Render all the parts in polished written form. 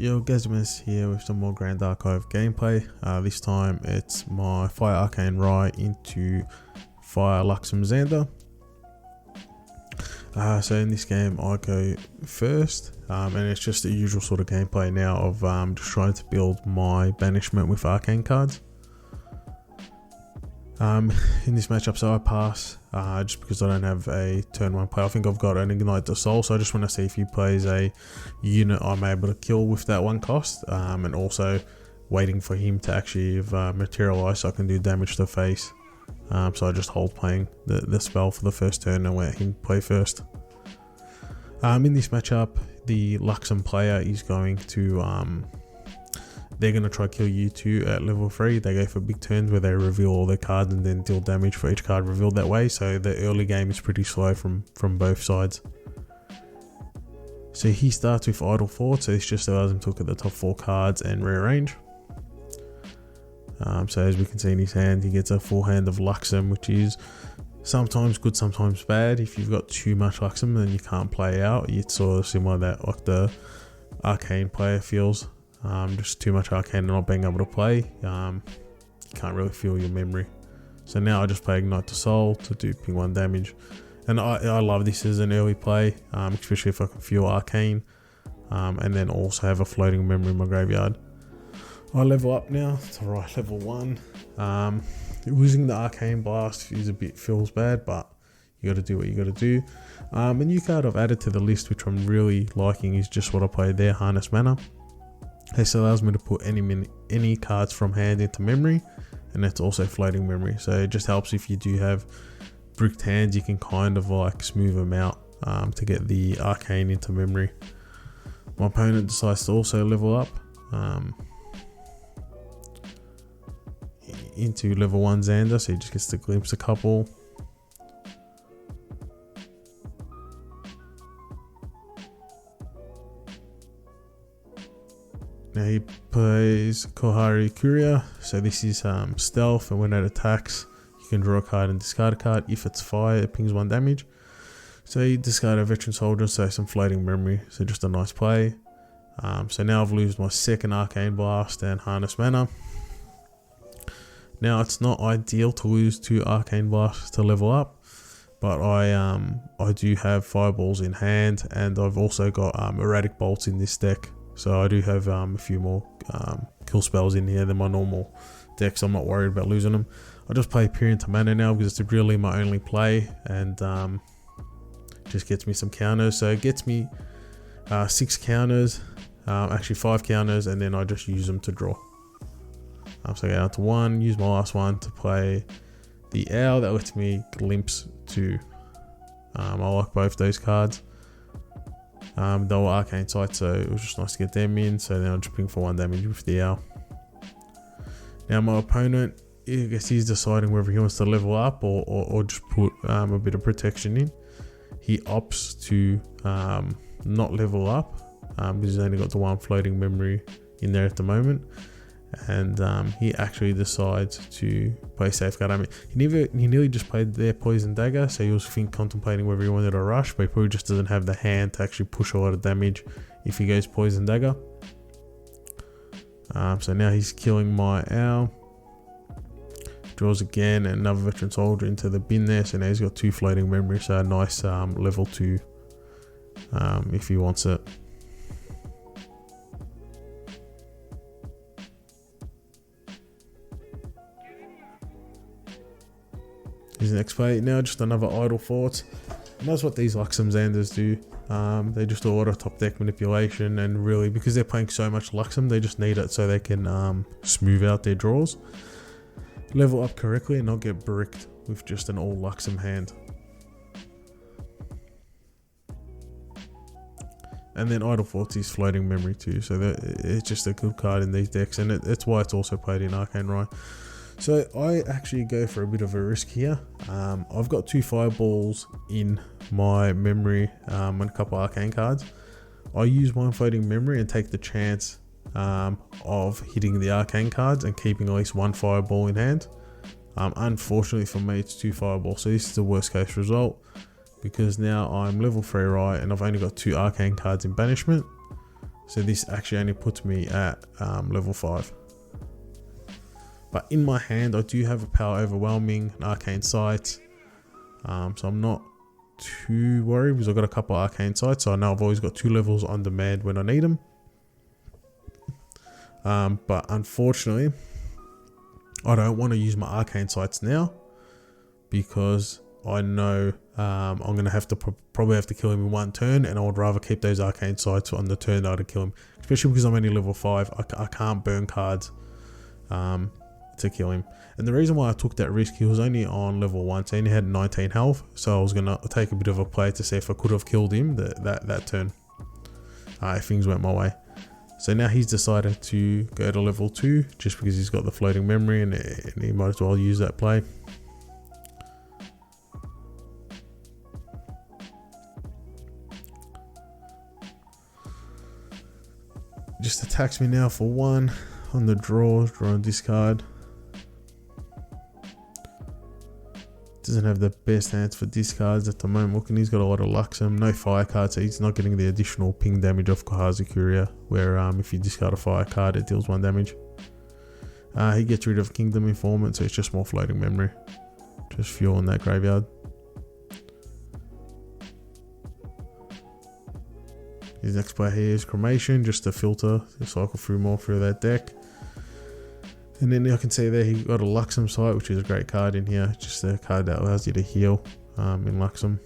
Yo, Gazmas here with some more Grand Archive gameplay. This time it's my Fire Arcane Rai into Fire Luxem Zander. So in this game I go first, and it's just the usual sort of gameplay now of just trying to build my banishment with arcane cards. In this matchup, so I pass just because I don't have a turn 1 play. I think I've got an Ignite the Soul, so I just want to see if he plays a unit I'm able to kill with that 1 cost, and also waiting for him to actually materialize so I can do damage to face. So I just hold playing the spell for the first turn and let him play first. In this matchup, the Luxem player is going to they're going to try to kill you 2 at level 3. They go for big turns where they reveal all their cards and then deal damage for each card revealed that way. So the early game is pretty slow from both sides. So he starts with Idle Fort, so this just allows him to look at the top 4 cards and rearrange. So as we can see in his hand, he gets a full hand of Luxem, which is sometimes good, sometimes bad. If you've got too much Luxem, then you can't play out. It's sort of similar that like the Arcane player feels. Just too much Arcane and not being able to play. You can't really feel your memory. So now I just play Ignite the Soul to do ping 1 damage. And I love this as an early play, especially if I can feel Arcane. And then also have a floating memory in my graveyard. I level up now to right level 1. Losing the Arcane Blast is feels bad, but you got to do what you got to do. A new card I've added to the list, which I'm really liking, is just what I played there, Harness Mana. This allows me to put any cards from hand into memory, and it's also floating memory. So it just helps if you do have bricked hands, you can kind of like smooth them out to get the Arcane into memory. My opponent decides to also level up into level 1 Zander, so he just gets to glimpse a couple. Now he plays Kohari Kuria, so this is stealth, and when it attacks you can draw a card and discard a card. If it's fire, it pings 1 damage. So you discard a veteran soldier, so some floating memory, so just a nice play. So now I've lost my second Arcane Blast and Harness Mana. Now it's not ideal to lose 2 Arcane Blasts to level up, but I do have Fireballs in hand, and I've also got Erratic Bolts in this deck. So I do have a few more kill spells in here than my normal deck, so I'm not worried about losing them. I just play Peer into Mana now because it's really my only play, and just gets me some counters. So it gets me 6 counters, actually 5 counters, and then I just use them to draw. So I go down to 1, use my last one to play the Owl. That lets me glimpse 2. I like both those cards. They were Arcane Sight, so it was just nice to get them in. So then I'm just ping for 1 damage with the Owl. Now my opponent, I guess he's deciding whether he wants to level up or just put a bit of protection in. He opts to not level up because he's only got the 1 floating memory in there at the moment. And he actually decides to play Safeguard. I mean, he nearly just played their Poison Dagger, so he was contemplating whether he wanted to rush, but he probably just doesn't have the hand to actually push a lot of damage if he goes Poison Dagger. So now he's killing my Owl. Draws again, and another Veteran Soldier into the bin there, so now he's got 2 floating memory, so a nice level 2 if he wants it. His next play now, just another Idle Fort, and that's what these Luxem Zanders do. They just do a lot of top deck manipulation, and really because they're playing so much Luxem, they just need it so they can smooth out their draws, level up correctly, and not get bricked with just an all Luxem hand. And then Idle Fort is floating memory too, so it's just a good card in these decks, and it's why it's also played in Arcane Rai. So I actually go for a bit of a risk here. I've got 2 Fireballs in my memory and a couple Arcane cards. I use 1 floating memory and take the chance of hitting the Arcane cards and keeping at least 1 Fireball in hand. Unfortunately for me, it's 2 Fireballs, so this is the worst case result because now I'm level 3 Rai and I've only got 2 Arcane cards in banishment. So this actually only puts me at level 5. But in my hand, I do have a Power Overwhelming, an Arcane Sight. So I'm not too worried because I've got a couple of Arcane Sights. So I know I've always got 2 levels on demand when I need them. But unfortunately, I don't want to use my Arcane Sights now because I know I'm going to have to probably have to kill him in 1 turn, and I would rather keep those Arcane Sights on the turn that I to kill him, especially because I'm only level 5. I can't burn cards to kill him. And the reason why I took that risk, he was only on level 1, so he only had 19 health, so I was going to take a bit of a play to see if I could have killed him that turn if things went my way. So now he's decided to go to level 2 just because he's got the floating memory, and he might as well use that play. Just attacks me now for 1 on the draw and discard. Doesn't have the best hands for discards at the moment. Look, and he's got a lot of Luxem, no fire cards, so he's not getting the additional ping damage of Kahaza Courier, where if you discard a fire card, it deals 1 damage. He gets rid of Kingdom Informant, so it's just more floating memory, just fuel in that graveyard. His next play here is Cremation, just to filter, to cycle through more through that deck. And then I can see there he got a Luxem Sight, which is a great card in here. Just a card that allows you to heal in Luxem.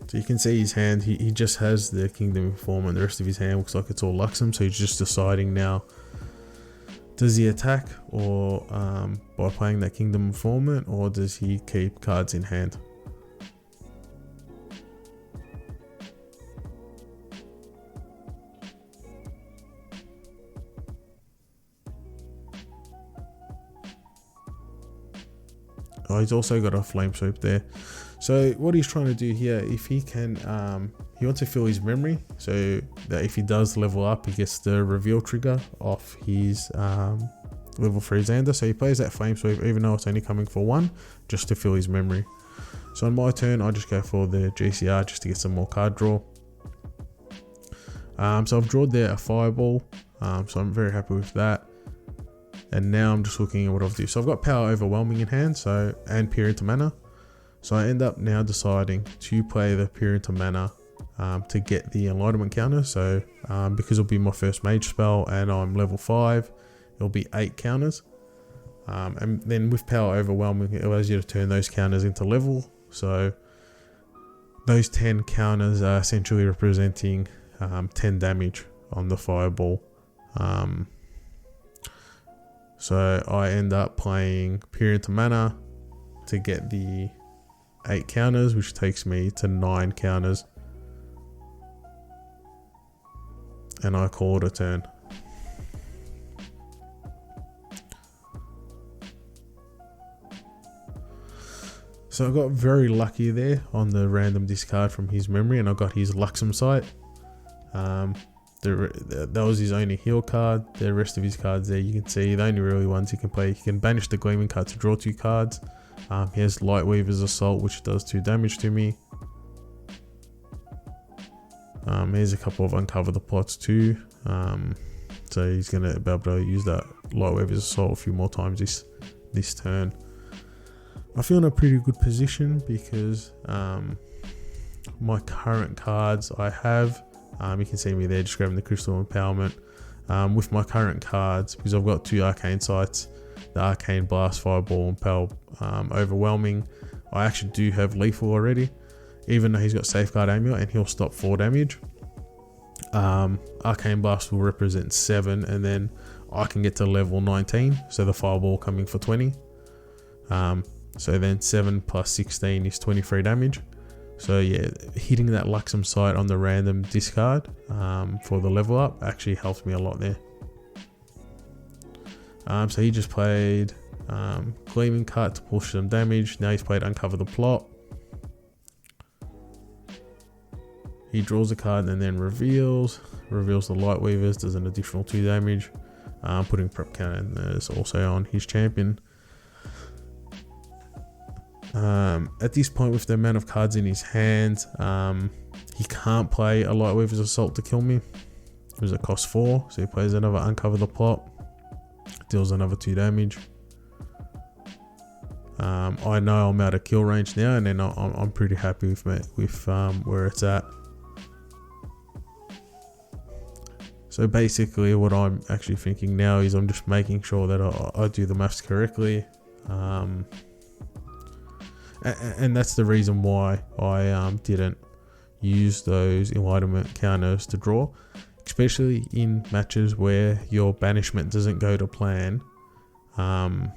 So you can see his hand, he just has the Kingdom Informant. The rest of his hand looks like it's all Luxem, so he's just deciding now, does he attack or by playing that Kingdom Informant, or does he keep cards in hand? Oh, he's also got a Flame Sweep there. So what he's trying to do here, if he can, he wants to fill his memory, so that if he does level up, he gets the reveal trigger off his level 3 Zander. So he plays that Flame Sweep, even though it's only coming for 1, just to fill his memory. So on my turn, I just go for the GCR just to get some more card draw. So I've drawn there a Fireball, so I'm very happy with that. And now I'm just looking at what I'll do. So I've got Power Overwhelming in hand, so and Peer into Mana. So I end up now deciding to play the Peer into Mana to get the Enlightenment counter. So because it'll be my first mage spell and I'm level 5, it'll be 8 counters. And then with Power Overwhelming, it allows you to turn those counters into level. So those 10 counters are essentially representing 10 damage on the Fireball. So I end up playing Peer into Mana to get the 8 counters, which takes me to 9 counters, and I call it a turn. So I got very lucky there on the random discard from his memory, and I got his Luxem Sight. That was his only heal card. The rest of his cards there, you can see the only really ones he can play. He can banish the Gleaming card to draw 2 cards. He has Lightweaver's Assault, which does 2 damage to me. Here's a couple of Uncover the Plots too. So he's going to be able to use that Lightweaver's Assault a few more times this turn. I feel in a pretty good position because my current cards I have, you can see me there just grabbing the Crystal Empowerment. With my current cards, because I've got 2 Arcane Sights, the Arcane Blast, Fireball, and Power Overwhelming, I actually do have Lethal already, even though he's got Safeguard Amulet and he'll stop 4 damage. Arcane Blast will represent 7, and then I can get to level 19, so the Fireball coming for 20. So then 7 plus 16 is 23 damage. So yeah, hitting that Luxem Sight on the random discard for the level up actually helps me a lot there. So he just played Gleaming Cut to push some damage. Now he's played Uncover the Plot. He draws a card and then reveals the Lightweavers, does an additional 2 damage. putting prep counters also on his champion. At this point, with the amount of cards in his hand, he can't play a Lightweaver's Assault to kill me because it costs 4. So he plays another Uncover the Plot, deals another 2 damage. I know I'm out of kill range now, and then I'm pretty happy with where it's at. So basically what I'm actually thinking now is I'm just making sure that I do the maths correctly. And that's the reason why I didn't use those enlightenment counters to draw, especially in matches where your banishment doesn't go to plan, and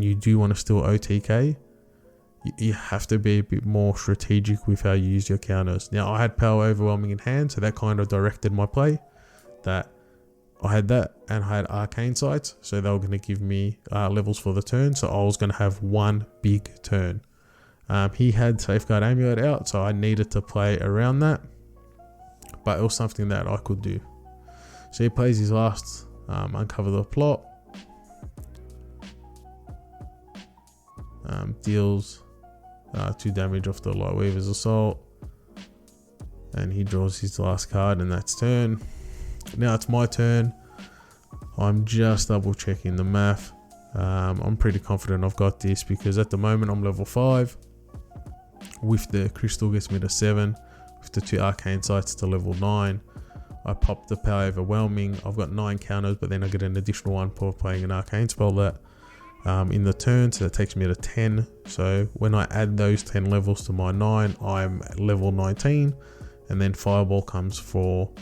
you do want to still OTK. You have to be a bit more strategic with how you use your counters. Now, I had Power Overwhelming in hand, so that kind of directed my play. That I had that, and I had Arcane Sights, so they were going to give me levels for the turn, so I was going to have one big turn. He had Safeguard Amulet out, so I needed to play around that, but it was something that I could do. So he plays his last Uncover the Plot, deals 2 damage off the Lightweaver's Assault, and he draws his last card, and that's turn. Now it's my turn. I'm just double checking the math. I'm pretty confident I've got this because at the moment I'm level 5. With the crystal gets me to 7. With the 2 arcane sights to level 9. I pop the Power Overwhelming. I've got 9 counters, but then I get an additional 1 for playing an arcane spell that in the turn, so that takes me to 10. So when I add those 10 levels to my 9, I'm at level 19, and then Fireball comes for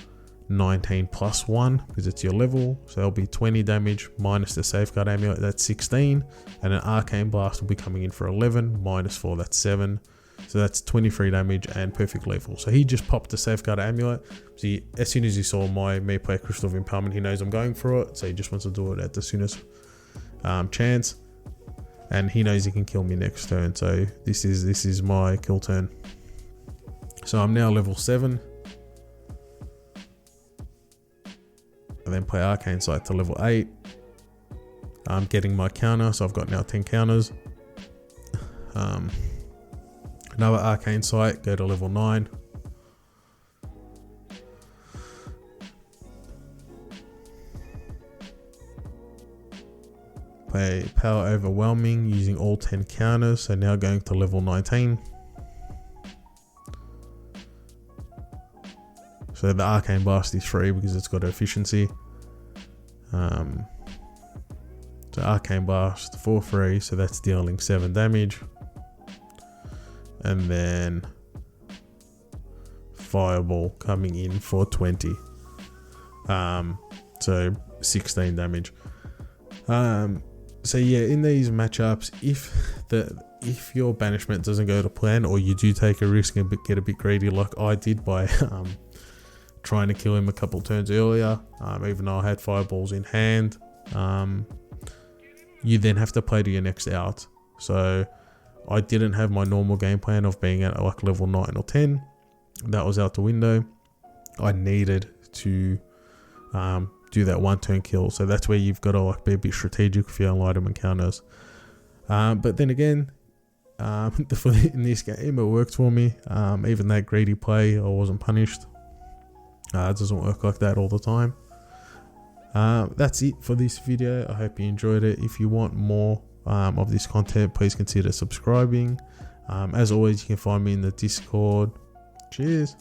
19 plus 1 because it's your level, so it'll be 20 damage minus the Safeguard Amulet, that's 16, and an Arcane Blast will be coming in for 11 minus 4, that's 7, so that's 23 damage and perfect level. So he just popped the Safeguard Amulet. So as soon as he saw me play Crystal of Empowerment, he knows I'm going for it, so he just wants to do it at the soonest chance, and he knows he can kill me next turn. So this is my kill turn. So I'm now level 7. I then play Arcane Sight to level 8. I'm getting my counter, so I've got now 10 counters. Another Arcane Sight, go to level 9. Play Power Overwhelming using all 10 counters, so now going to level 19. So the Arcane Blast is free because it's got efficiency. So Arcane Blast for free, so that's dealing 7 damage. And then Fireball coming in for 20. So 16 damage. So yeah, in these matchups, if your banishment doesn't go to plan, or you do take a risk and get a bit greedy like I did by trying to kill him a couple turns earlier, even though I had fireballs in hand, you then have to play to your next out. So I didn't have my normal game plan of being at like level 9 or 10. That was out the window. I needed to do that 1 turn kill. So that's where you've got to like be a bit strategic with your enlightenment counters. But then again, in this game, it worked for me. Even that greedy play, I wasn't punished. It doesn't work like that all the time. That's it for this video. I hope you enjoyed it. If you want more of this content, please consider subscribing. As always, you can find me in the Discord. Cheers.